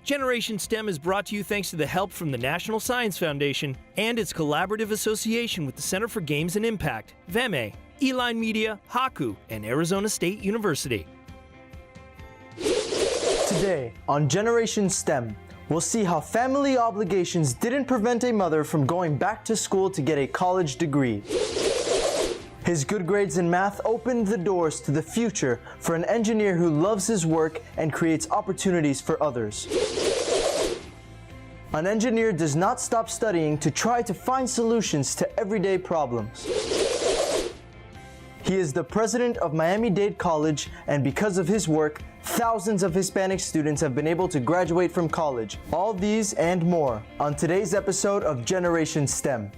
Generation STEM is brought to you thanks to the help from the National Science Foundation and its collaborative association with the Center for Games and Impact, VEME, Eline Media, Haku, and Arizona State University. Today on Generation STEM, we'll see how family obligations didn't prevent a mother from going back to school to get a college degree. His good grades in math opened the doors to the future for an engineer who loves his work and creates opportunities for others. An engineer does not stop studying to try to find solutions to everyday problems. He is the president of Miami-Dade College, and because of his work, thousands of Hispanic students have been able to graduate from college. All these and more on today's episode of Generation STEM.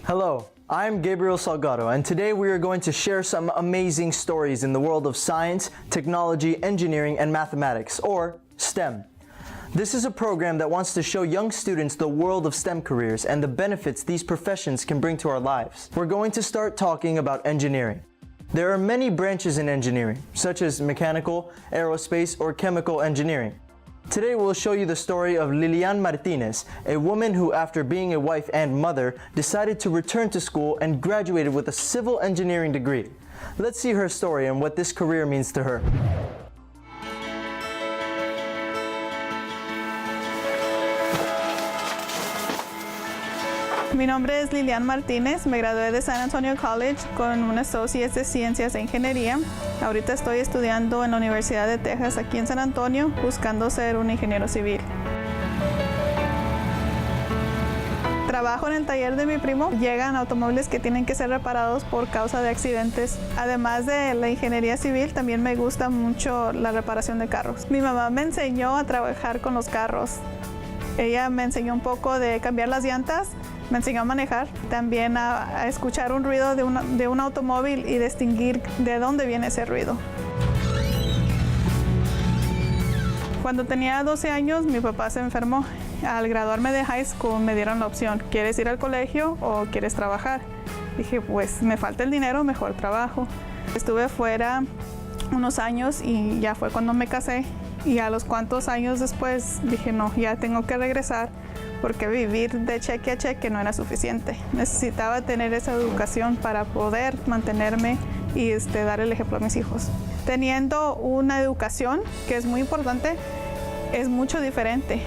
Hello, I'm Gabriel Salgado, and today we are going to share some amazing stories in the world of science, technology, engineering, and mathematics, or STEM. This is a program that wants to show young students the world of STEM careers and the benefits these professions can bring to our lives. We're going to start talking about engineering. There are many branches in engineering, such as mechanical, aerospace, or chemical engineering. Today we'll show you the story of Lilian Martinez, a woman who, after being a wife and mother, decided to return to school and graduated with a civil engineering degree. Let's see her story and what this career means to her. Mi nombre es Lilian Martínez, me gradué de San Antonio College con un Associates de Ciencias e Ingeniería. Ahorita estoy estudiando en la Universidad de Texas aquí en San Antonio, buscando ser un ingeniero civil. Trabajo en el taller de mi primo. Llegan automóviles que tienen que ser reparados por causa de accidentes. Además de la ingeniería civil, también me gusta mucho la reparación de carros. Mi mamá me enseñó a trabajar con los carros. Ella me enseñó un poco de cambiar las llantas, me enseñó a manejar, también a escuchar un ruido de un automóvil y distinguir de dónde viene ese ruido. Cuando tenía 12 años, mi papá se enfermó. Al graduarme de high school me dieron la opción, ¿quieres ir al colegio o quieres trabajar? Dije, pues me falta el dinero, mejor trabajo. Estuve fuera unos años y ya fue cuando me casé. Y a los cuantos años después dije, no, ya tengo que regresar porque vivir de cheque a cheque no era suficiente. Necesitaba tener esa educación para poder mantenerme y dar el ejemplo a mis hijos. Teniendo una educación, que es muy importante, es mucho diferente.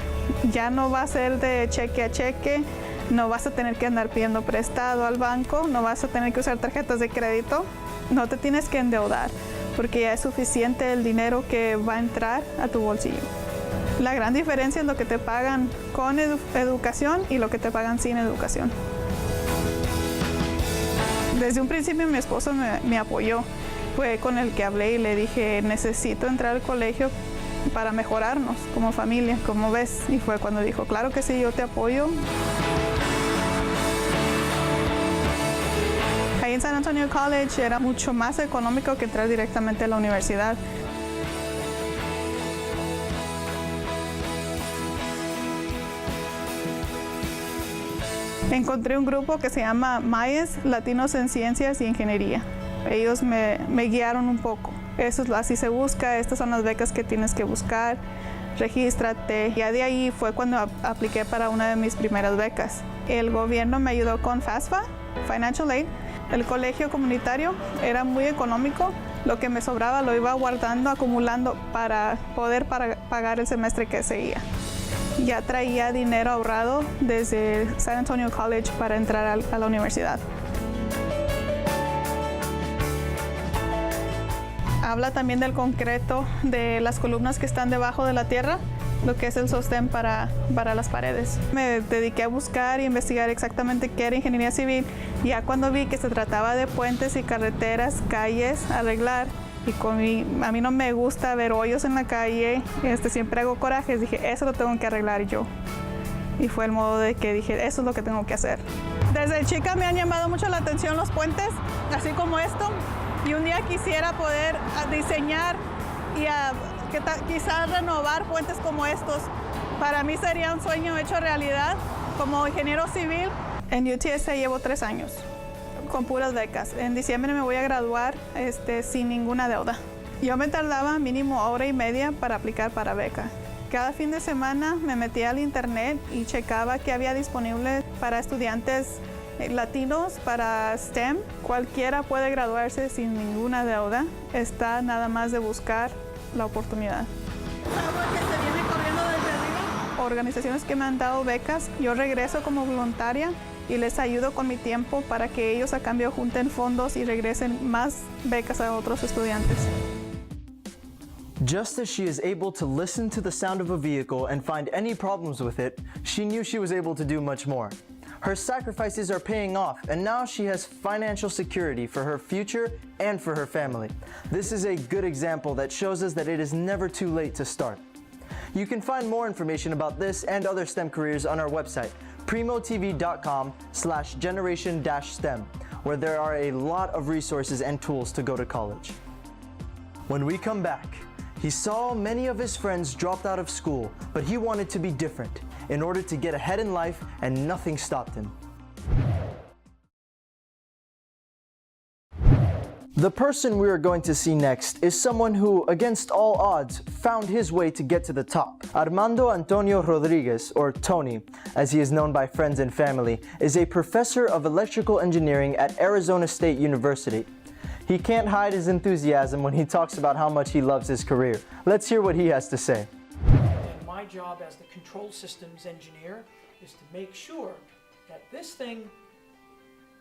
Ya no va a ser de cheque a cheque, no vas a tener que andar pidiendo prestado al banco, no vas a tener que usar tarjetas de crédito, no te tienes que endeudar, porque ya es suficiente el dinero que va a entrar a tu bolsillo. La gran diferencia es lo que te pagan con educación y lo que te pagan sin educación. Desde un principio mi esposo me apoyó. Fue con el que hablé y le dije, necesito entrar al colegio para mejorarnos como familia, como ves. Y fue cuando dijo, claro que sí, yo te apoyo. Ahí en San Antonio College era mucho más económico que entrar directamente a la universidad. Encontré un grupo que se llama MAES, Latinos en Ciencias y Ingeniería. Ellos me guiaron un poco. Eso es así se busca, estas son las becas que tienes que buscar, regístrate. Ya de ahí fue cuando apliqué para una de mis primeras becas. El gobierno me ayudó con FAFSA, Financial Aid. El colegio comunitario era muy económico. Lo que me sobraba lo iba guardando, acumulando para poder pagar el semestre que seguía. Ya traía dinero ahorrado desde San Antonio College para entrar a la universidad. Habla también del concreto de las columnas que están debajo de la tierra, lo que es el sostén para las paredes. Me dediqué a buscar y investigar exactamente qué era ingeniería civil. Ya cuando vi que se trataba de puentes y carreteras, calles, arreglar, y a mí no me gusta ver hoyos en la calle, siempre hago corajes, dije, eso lo tengo que arreglar yo. Y fue el modo de que dije, eso es lo que tengo que hacer. Desde chica me han llamado mucho la atención los puentes, así como esto, y un día quisiera poder diseñar y quizás renovar puentes como estos. Para mí sería un sueño hecho realidad como ingeniero civil. En UTSA llevo 3 años. Con puras becas. En diciembre me voy a graduar sin ninguna deuda. Yo me tardaba mínimo 1 hora y media para aplicar para beca. Cada fin de semana me metía al internet y checaba qué había disponible para estudiantes latinos para STEM. Cualquiera puede graduarse sin ninguna deuda. Está nada más de buscar la oportunidad. ¿Algo que se viene corriendo desde arriba? Organizaciones que me han dado becas, yo regreso como voluntaria y les ayudo con mi tiempo para que ellos a cambio junten fondos y regresen más becas a otros estudiantes. Just as she is able to listen to the sound of a vehicle and find any problems with it, she knew she was able to do much more. Her sacrifices are paying off, and now she has financial security for her future and for her family. This is a good example that shows us that it is never too late to start. You can find more information about this and other STEM careers on our website, primotv.com/generation-STEM, where there are a lot of resources and tools to go to college. When we come back, he saw many of his friends dropped out of school, but he wanted to be different in order to get ahead in life, and nothing stopped him. The person we are going to see next is someone who, against all odds, found his way to get to the top. Armando Antonio Rodriguez, or Tony, as he is known by friends and family, is a professor of electrical engineering at Arizona State University. He can't hide his enthusiasm when he talks about how much he loves his career. Let's hear what he has to say. And my job as the control systems engineer is to make sure that this thing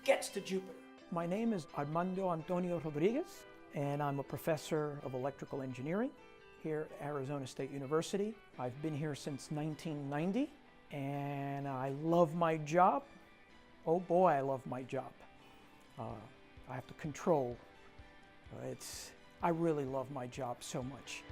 gets to Jupiter. My name is Armando Antonio Rodriguez, and I'm a professor of electrical engineering here at Arizona State University. I've been here since 1990, and I love my job. Oh boy, I love my job. I have to control. I really love my job so much.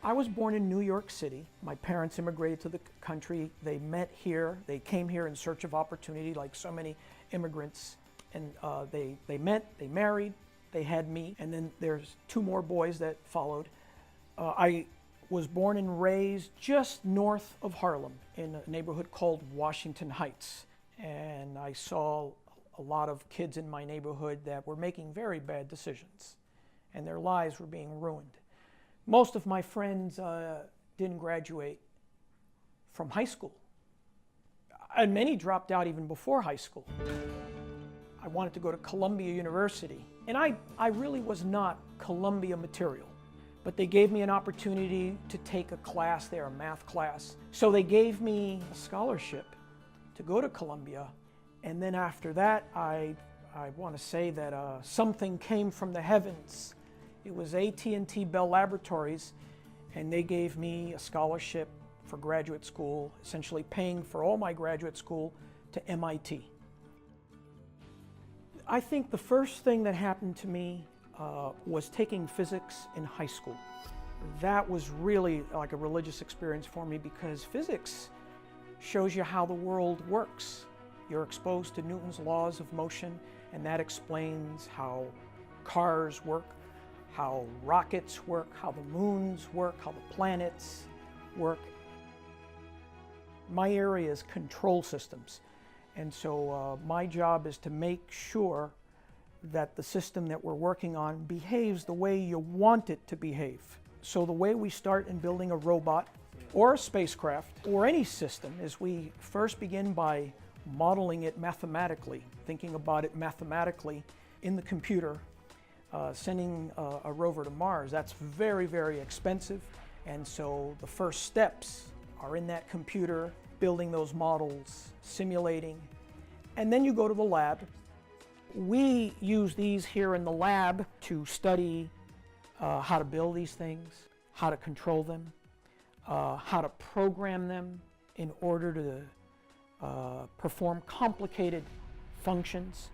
I was born in New York City. My parents immigrated to the country. They met here. They came here in search of opportunity like so many immigrants. And they met, they married, they had me, and then there's 2 more boys that followed. I was born and raised just north of Harlem in a neighborhood called Washington Heights. And I saw a lot of kids in my neighborhood that were making very bad decisions, and their lives were being ruined. Most of my friends didn't graduate from high school, and many dropped out even before high school. I wanted to go to Columbia University, and I really was not Columbia material, but they gave me an opportunity to take a class there, a math class. So they gave me a scholarship to go to Columbia, and then after that, I want to say that something came from the heavens. It was AT&T Bell Laboratories, and they gave me a scholarship for graduate school, essentially paying for all my graduate school to MIT. I think the first thing that happened to me was taking physics in high school. That was really like a religious experience for me because physics shows you how the world works. You're exposed to Newton's laws of motion, and that explains how cars work, how rockets work, how the moons work, how the planets work. My area is control systems. And so my job is to make sure that the system that we're working on behaves the way you want it to behave. So the way we start in building a robot or a spacecraft or any system is we first begin by modeling it mathematically, thinking about it mathematically in the computer, sending a rover to Mars. That's very, very expensive. And so the first steps are in that computer, building those models, simulating, and then you go to the lab. We use these here in the lab to study how to build these things, how to control them, how to program them in order to perform complicated functions.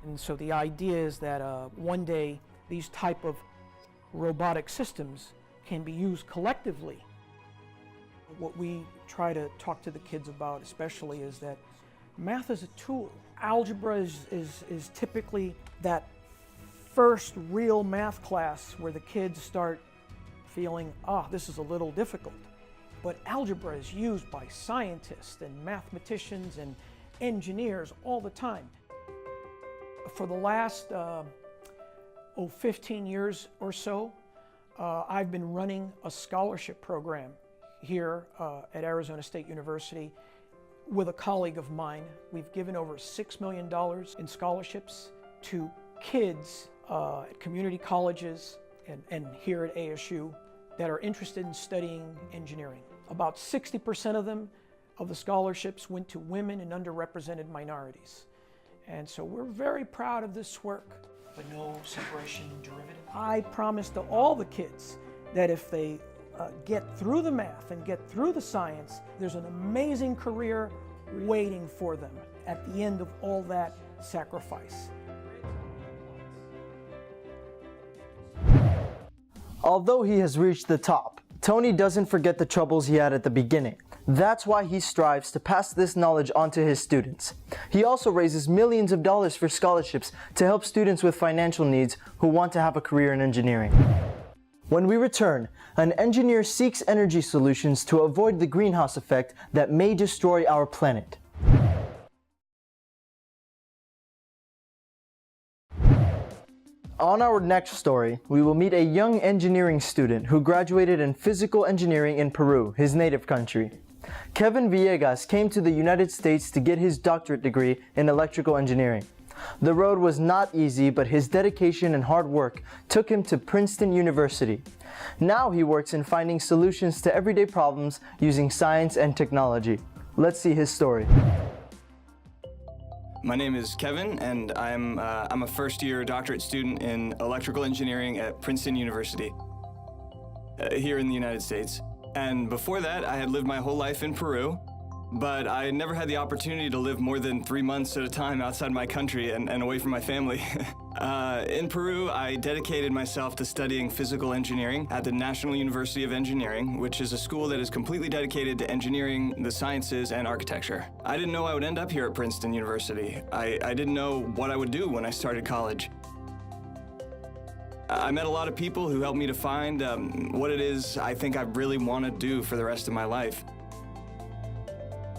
And so the idea is that one day these type of robotic systems can be used collectively. What we try to talk to the kids about especially is that math is a tool. Algebra is typically that first real math class where the kids start feeling, this is a little difficult. But algebra is used by scientists and mathematicians and engineers all the time. For the last 15 years or so, I've been running a scholarship program here at Arizona State University with a colleague of mine. We've given over $6 million in scholarships to kids at community colleges and here at ASU that are interested in studying engineering. About 60% of them, of the scholarships, went to women and underrepresented minorities. And so we're very proud of this work. But no separation derivative. I promise to all the kids that if they get through the math and get through the science, there's an amazing career waiting for them at the end of all that sacrifice. Although he has reached the top, Tony doesn't forget the troubles he had at the beginning. That's why he strives to pass this knowledge on to his students. He also raises millions of dollars for scholarships to help students with financial needs who want to have a career in engineering. When we return, an engineer seeks energy solutions to avoid the greenhouse effect that may destroy our planet. On our next story, we will meet a young engineering student who graduated in physical engineering in Peru, his native country. Kevin Villegas came to the United States to get his doctorate degree in electrical engineering. The road was not easy, but his dedication and hard work took him to Princeton University. Now he works in finding solutions to everyday problems using science and technology. Let's see his story. My name is Kevin, and I'm a first-year doctorate student in electrical engineering at Princeton University here in the United States. And before that, I had lived my whole life in Peru, but I never had the opportunity to live more than 3 months at a time outside my country and away from my family. In Peru, I dedicated myself to studying physical engineering at the National University of Engineering, which is a school that is completely dedicated to engineering, the sciences, and architecture. I didn't know I would end up here at Princeton University. I didn't know what I would do when I started college. I met a lot of people who helped me to find what it is I think I really want to do for the rest of my life.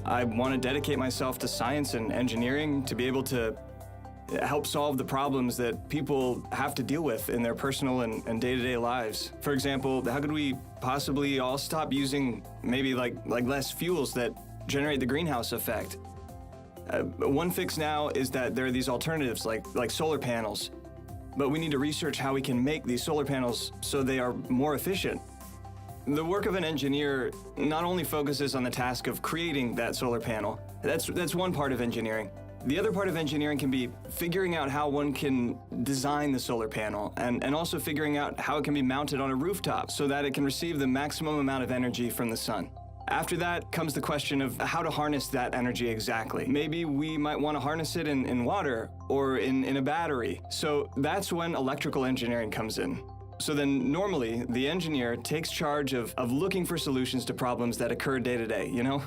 I want to dedicate myself to science and engineering to be able to help solve the problems that people have to deal with in their personal and day-to-day lives. For example, how could we possibly all stop using maybe like less fuels that generate the greenhouse effect? One fix now is that there are these alternatives like solar panels, but we need to research how we can make these solar panels so they are more efficient. The work of an engineer not only focuses on the task of creating that solar panel. That's one part of engineering. The other part of engineering can be figuring out how one can design the solar panel and also figuring out how it can be mounted on a rooftop so that it can receive the maximum amount of energy from the sun. After that comes the question of how to harness that energy exactly. Maybe we might want to harness it in water or in a battery. So that's when electrical engineering comes in. So then normally the engineer takes charge of looking for solutions to problems that occur day to day, you know?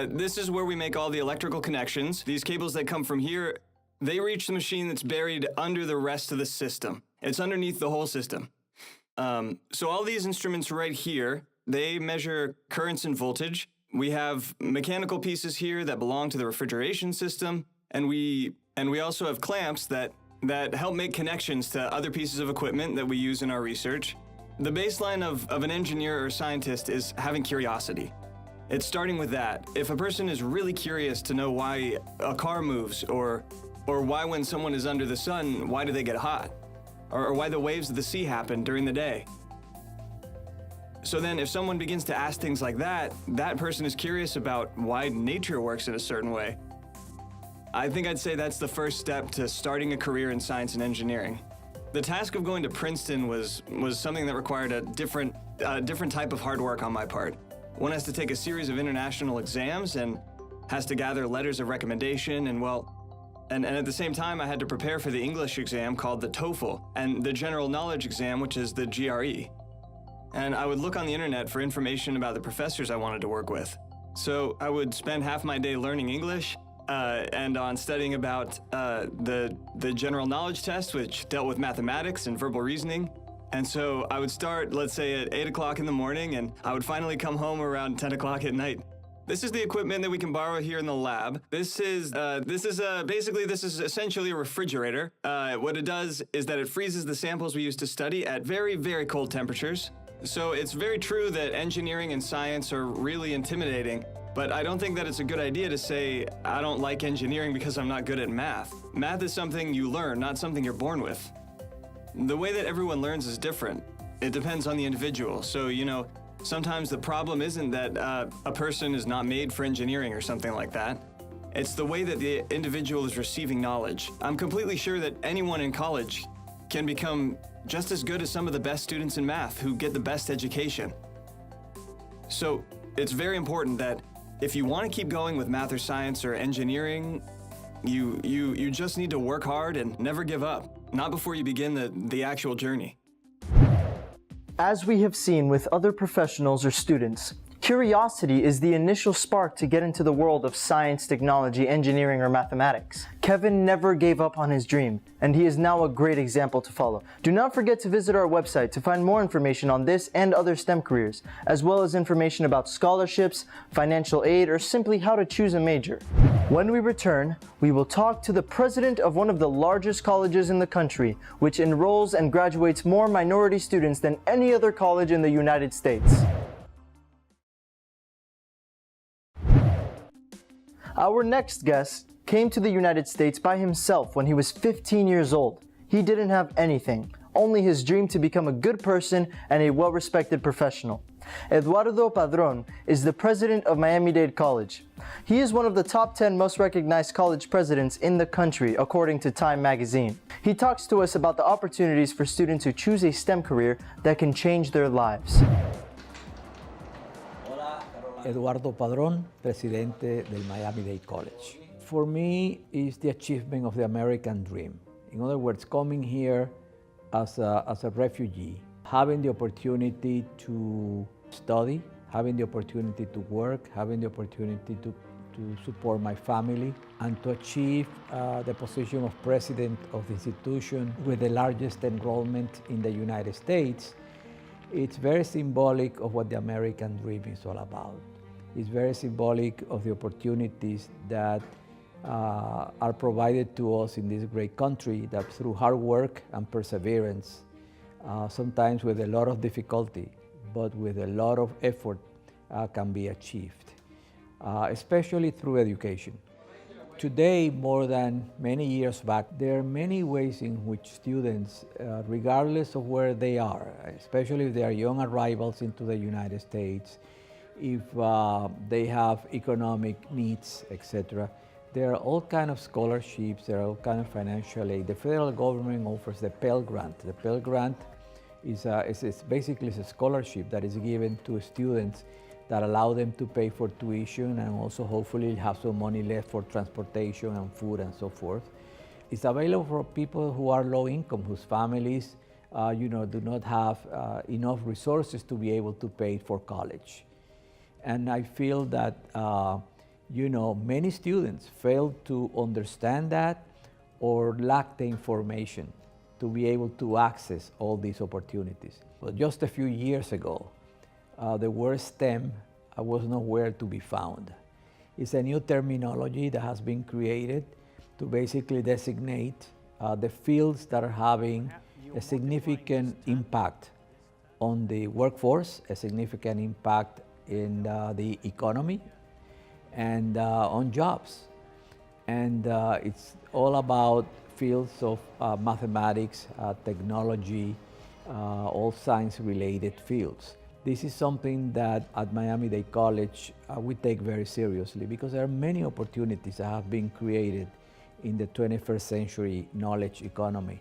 This is where we make all the electrical connections. These cables that come from here, they reach the machine that's buried under the rest of the system. It's underneath the whole system. So all these instruments right here, they measure currents and voltage. We have mechanical pieces here that belong to the refrigeration system, and we also have clamps that help make connections to other pieces of equipment that we use in our research. The baseline of an engineer or scientist is having curiosity. It's starting with that. If a person is really curious to know why a car moves, or why when someone is under the sun, why do they get hot? Or why the waves of the sea happen during the day. So then if someone begins to ask things like that, that person is curious about why nature works in a certain way. I think I'd say that's the first step to starting a career in science and engineering. The task of going to Princeton was something that required a different type of hard work on my part. One has to take a series of international exams and has to gather letters of recommendation and at the same time I had to prepare for the English exam called the TOEFL and the general knowledge exam, which is the GRE. And I would look on the internet for information about the professors I wanted to work with. So I would spend half my day learning English and on studying about the general knowledge test, which dealt with mathematics and verbal reasoning. And so I would start, let's say, at 8 o'clock in the morning, and I would finally come home around 10 o'clock at night. This is the equipment that we can borrow here in the lab. This is essentially a refrigerator. What it does is that it freezes the samples we use to study at very, very cold temperatures. So it's very true that engineering and science are really intimidating, but I don't think that it's a good idea to say, I don't like engineering because I'm not good at math. Math is something you learn, not something you're born with. The way that everyone learns is different. It depends on the individual. So, sometimes the problem isn't that a person is not made for engineering or something like that. It's the way that the individual is receiving knowledge. I'm completely sure that anyone in college can become just as good as some of the best students in math who get the best education. So it's very important that if you want to keep going with math or science or engineering, you just need to work hard and never give up, not before you begin the actual journey. As we have seen with other professionals or students, curiosity is the initial spark to get into the world of science, technology, engineering, or mathematics. Kevin never gave up on his dream, and he is now a great example to follow. Do not forget to visit our website to find more information on this and other STEM careers, as well as information about scholarships, financial aid, or simply how to choose a major. When we return, we will talk to the president of one of the largest colleges in the country, which enrolls and graduates more minority students than any other college in the United States. Our next guest came to the United States by himself when he was 15 years old. He didn't have anything, only his dream to become a good person and a well-respected professional. Eduardo Padron is the president of Miami-Dade College. He is one of the top 10 most recognized college presidents in the country, according to Time magazine. He talks to us about the opportunities for students who choose a STEM career that can change their lives. Eduardo Padron, presidente del Miami-Dade College. For me, it's the achievement of the American dream. In other words, coming here as a refugee, having the opportunity to study, having the opportunity to work, having the opportunity to support my family, and to achieve the position of president of the institution with the largest enrollment in the United States. It's very symbolic of what the American dream is all about. It's very symbolic of the opportunities that are provided to us in this great country that through hard work and perseverance, sometimes with a lot of difficulty, but with a lot of effort, can be achieved, especially through education. Today, more than many years back, there are many ways in which students, regardless of where they are, especially if they are young arrivals into the United States, if they have economic needs, etc., there are all kinds of scholarships, there are all kinds of financial aid. The federal government offers the Pell Grant. The Pell Grant is basically a scholarship that is given to students that allow them to pay for tuition and also hopefully have some money left for transportation and food and so forth. It's available for people who are low income, whose families do not have enough resources to be able to pay for college. And I feel that many students fail to understand that or lack the information to be able to access all these opportunities. But just a few years ago, the word STEM was nowhere to be found. It's a new terminology that has been created to basically designate the fields that are having a significant impact on the workforce, a significant impact in the economy, and on jobs. And it's all about fields of mathematics, technology, all science-related fields. This is something that at Miami-Dade College we take very seriously because there are many opportunities that have been created in the 21st century knowledge economy.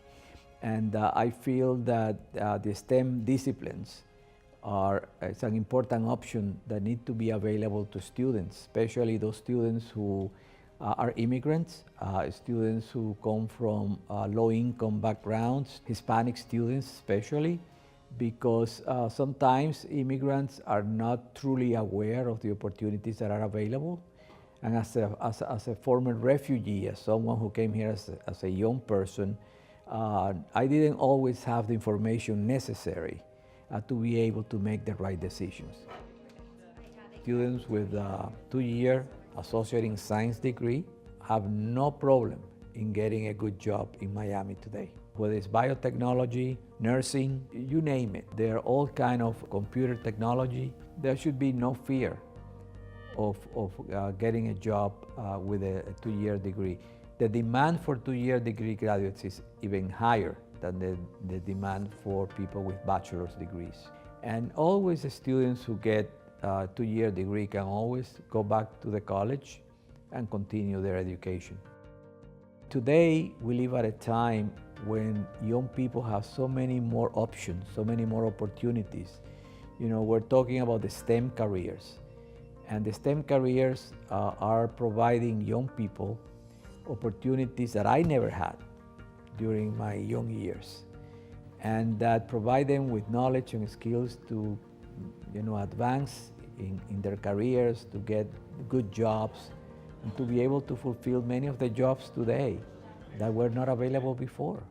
And I feel that the STEM disciplines it's an important option that need to be available to students, especially those students who are immigrants, students who come from low-income backgrounds, Hispanic students especially, because sometimes immigrants are not truly aware of the opportunities that are available. And as a former refugee, as someone who came here as a young person, I didn't always have the information necessary to be able to make the right decisions. Students with a 2-year associate in science degree have no problem in getting a good job in Miami today. Whether it's biotechnology, nursing, you name it. There are all kinds of computer technology. There should be no fear of getting a job with a 2-year degree. The demand for 2-year degree graduates is even higher than the demand for people with bachelor's degrees. And always the students who get a 2-year degree can always go back to the college and continue their education. Today, we live at a time when young people have so many more options, so many more opportunities. You know, we're talking about the STEM careers. And the STEM careers are providing young people opportunities that I never had during my young years, and that provide them with knowledge and skills to, advance in their careers, to get good jobs, and to be able to fulfill many of the jobs today that were not available before.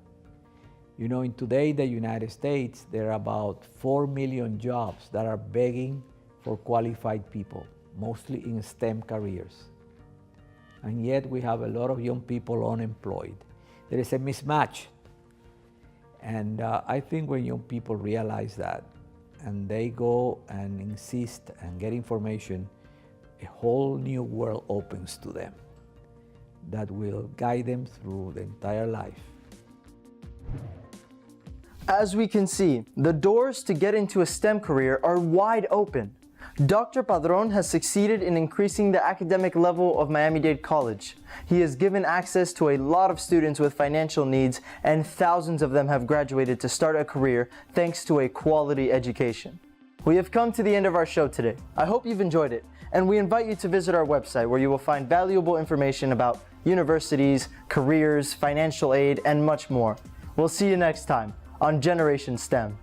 You know, in today, the United States, there are about 4 million jobs that are begging for qualified people, mostly in STEM careers. And yet we have a lot of young people unemployed. There is a mismatch. And I think when young people realize that, and they go and insist and get information, a whole new world opens to them that will guide them through the entire life. As we can see, the doors to get into a STEM career are wide open. Dr. Padron has succeeded in increasing the academic level of Miami-Dade College. He has given access to a lot of students with financial needs, and thousands of them have graduated to start a career thanks to a quality education. We have come to the end of our show today. I hope you've enjoyed it, and we invite you to visit our website where you will find valuable information about universities, careers, financial aid, and much more. We'll see you next time on Generation STEM.